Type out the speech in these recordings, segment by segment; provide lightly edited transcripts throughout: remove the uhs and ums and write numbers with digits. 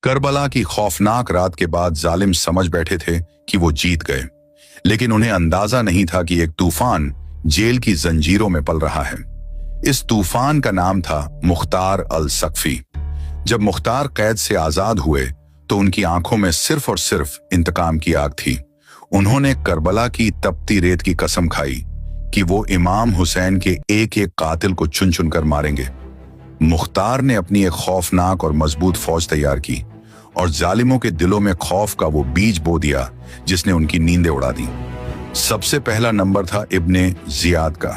کربلا کی خوفناک رات کے بعد ظالم سمجھ بیٹھے تھے کہ وہ جیت گئے، لیکن انہیں اندازہ نہیں تھا کہ ایک طوفان جیل کی زنجیروں میں پل رہا ہے۔ اس طوفان کا نام تھا مختار السقفی۔ جب مختار قید سے آزاد ہوئے تو ان کی آنکھوں میں صرف اور صرف انتقام کی آگ تھی۔ انہوں نے کربلا کی تپتی ریت کی قسم کھائی کہ وہ امام حسین کے ایک ایک قاتل کو چن چن کر ماریں گے۔ مختار نے اپنی ایک خوفناک اور مضبوط فوج تیار کی اور ظالموں کے دلوں میں خوف کا وہ بیج بو دیا جس نے ان کی نیندیں اڑا دی۔ سب سے پہلا نمبر تھا ابن زیاد کا،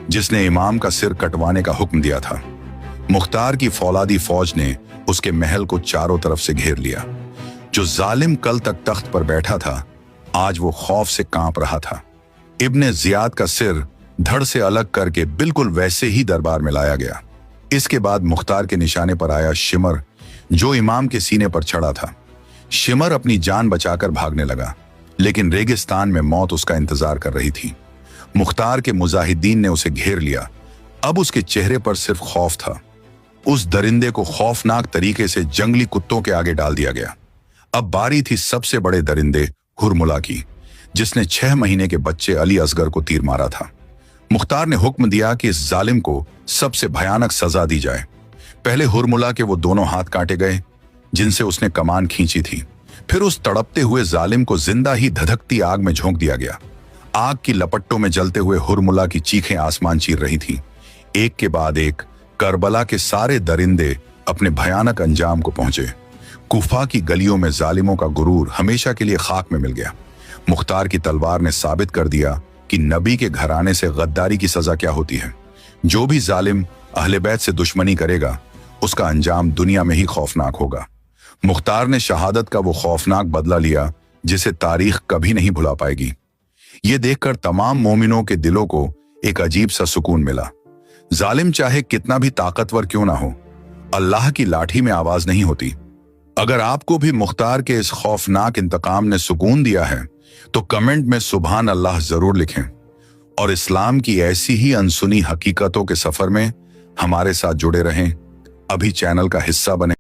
جس نے امام کا سر کٹوانے کا حکم دیا تھا۔ مختار کی فولادی فوج نے اس کے محل کو چاروں طرف سے گھیر لیا۔ جو ظالم کل تک تخت پر بیٹھا تھا، آج وہ خوف سے کانپ رہا تھا۔ ابن زیاد کا سر دھڑ سے الگ کر کے بالکل ویسے ہی دربار میں لایا گیا۔ اس کے بعد مختار کے نشانے پر آیا شمر، جو امام کے سینے پر چڑھا تھا۔ شمر اپنی جان بچا کر بھاگنے لگا، لیکن ریگستان میں موت اس کا انتظار کر رہی تھی۔ مختار کے مجاہدین نے اسے گھیر لیا۔ اب اس کے چہرے پر صرف خوف تھا۔ اس درندے کو خوفناک طریقے سے جنگلی کتوں کے آگے ڈال دیا گیا۔ اب باری تھی سب سے بڑے درندے ہرملا کی، جس نے 6 مہینے کے بچے علی اصغر کو تیر مارا تھا۔ مختار نے حکم دیا کہ اس ظالم کو سب سے بھیانک سزا دی جائے۔ پہلے ہرملا کے وہ دونوں ہاتھ کاٹے گئے جن سے اس نے کمان کھینچی تھی۔ پھر اس تڑپتے ہوئے ظالم کو زندہ ہی دھدکتی آگ میں جھونک دیا گیا۔ آگ کی لپٹوں میں جلتے ہوئے ہرملا کی چیخیں آسمان چیر رہی تھیں۔ ایک کے بعد ایک کربلا کے سارے درندے اپنے بھیانک انجام کو پہنچے۔ کوفہ کی گلیوں میں ظالموں کا غرور ہمیشہ کے لیے خاک میں مل گیا۔ مختار کی تلوار نے ثابت کر دیا کہ نبی کے گھرانے سے غداری کی سزا کیا ہوتی ہے۔ جو بھی ظالم اہل بیت سے دشمنی کرے گا، اس کا انجام دنیا میں ہی خوفناک ہوگا۔ مختار نے شہادت کا وہ خوفناک بدلہ لیا جسے تاریخ کبھی نہیں بھلا پائے گی۔ یہ دیکھ کر تمام مومنوں کے دلوں کو ایک عجیب سا سکون ملا۔ ظالم چاہے کتنا بھی طاقتور کیوں نہ ہو، اللہ کی لاٹھی میں آواز نہیں ہوتی۔ اگر آپ کو بھی مختار کے اس خوفناک انتقام نے سکون دیا ہے تو کمنٹ میں سبحان اللہ ضرور لکھیں، اور اسلام کی ایسی ہی انسنی حقیقتوں کے سفر میں ہمارے ساتھ جڑے رہیں۔ ابھی چینل کا حصہ بنے۔